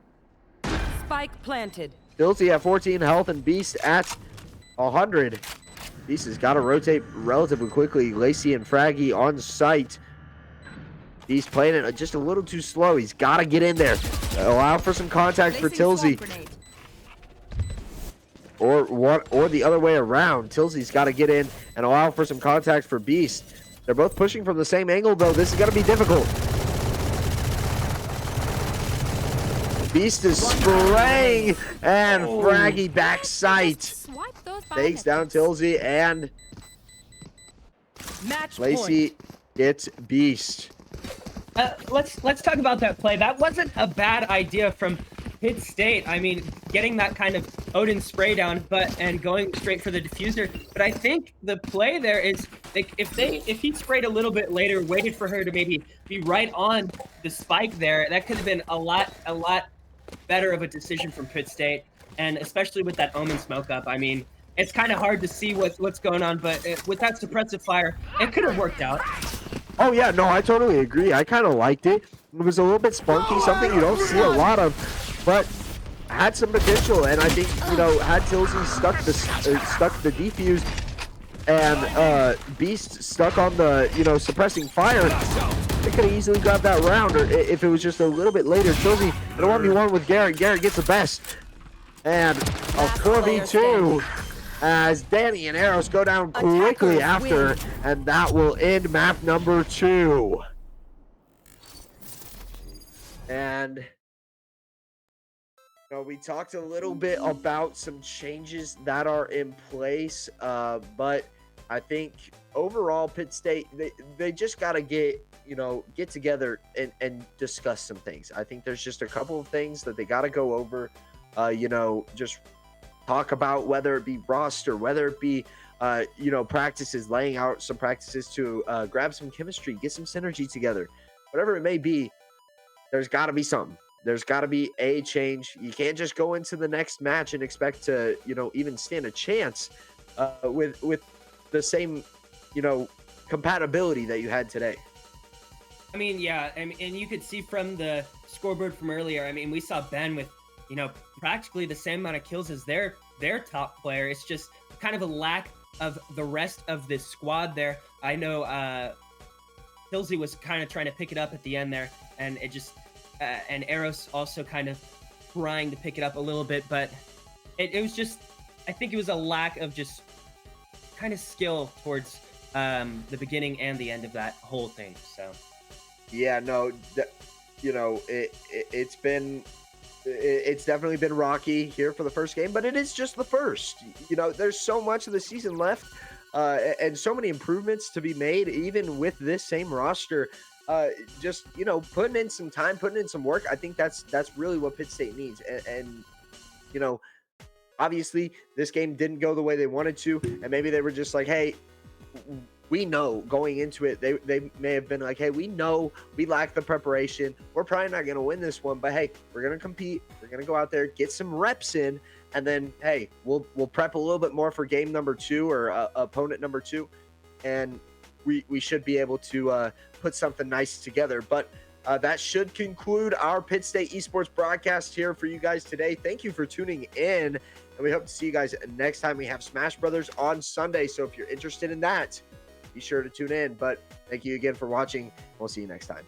Spike planted. Tilsey at 14 health and Beast at 100. Beast has got to rotate relatively quickly. Lacey and Fraggy on site. Beast playing it just a little too slow. He's got to get in there. Allow for some contact for Placing Tilsey. swamp grenade. Or the other way around. Tilsey's got to get in and allow for some contact for Beast. They're both pushing from the same angle, though. This is going to be difficult. Beast is spraying, and Fraggy back sight. Swipe those Takes down Tilsey, and Match Lacey point. gets Beast. Let's talk about that play. That wasn't a bad idea from Pitt State. I mean, getting that kind of Odin spray down, and going straight for the diffuser. But I think the play there is, like, if he sprayed a little bit later, waited for her to maybe be right on the spike there, that could have been a lot better of a decision from Pitt State, and especially with that Omen smoke up. I mean, it's kind of hard to see what's going on, but with that suppressive fire, it could have worked out. Oh yeah, no, I totally agree. I kind of liked it. It was a little bit spunky, something you don't see a lot of, but had some potential. And I think, you know, had Tilsey stuck the defuse and Beast stuck on the, you know, suppressing fire, they could have easily grabbed that round. Or if it was just a little bit later, Tilsey in a 1v1 with Garrett. Garrett gets the best, and a 4v2. As Danny and Eros go down quickly after, and that will end map number 2. And, you know, we talked a little bit about some changes that are in place, but I think overall Pitt State, they just got to get together and discuss some things. I think there's just a couple of things that they got to go over, you know, just talk about, whether it be roster, whether it be, you know, practices, laying out some practices to grab some chemistry, get some synergy together. Whatever it may be, there's got to be something. There's got to be a change. You can't just go into the next match and expect to, you know, even stand a chance with the same, you know, compatibility that you had today. I mean, yeah, and you could see from the scoreboard from earlier, I mean, we saw Ben with, you know, practically the same amount of kills as their top player. It's just kind of a lack of the rest of this squad there. I know Tilsey was kind of trying to pick it up at the end there, and it just and Eros also kind of trying to pick it up a little bit, but it was just, I think it was a lack of just kind of skill towards the beginning and the end of that whole thing. So Yeah, no, you know, it's definitely been rocky here for the first game, but it is just the first. You know, there's so much of the season left, and so many improvements to be made, even with this same roster. Just, you know, putting in some time, putting in some work. I think that's really what Pitt State needs. And you know, obviously this game didn't go the way they wanted to, and maybe they were just like, hey, we know going into it, they may have been like, hey, we know we lack the preparation. We're probably not going to win this one, but hey, we're going to compete. We're going to go out there, get some reps in, and then, hey, we'll prep a little bit more for game number 2 or opponent number 2, and we should be able to put something nice together. But that should conclude our Pitt State Esports broadcast here for you guys today. Thank you for tuning in, and we hope to see you guys next time we have Smash Brothers on Sunday. So if you're interested in that, be sure to tune in. But thank you again for watching. We'll see you next time.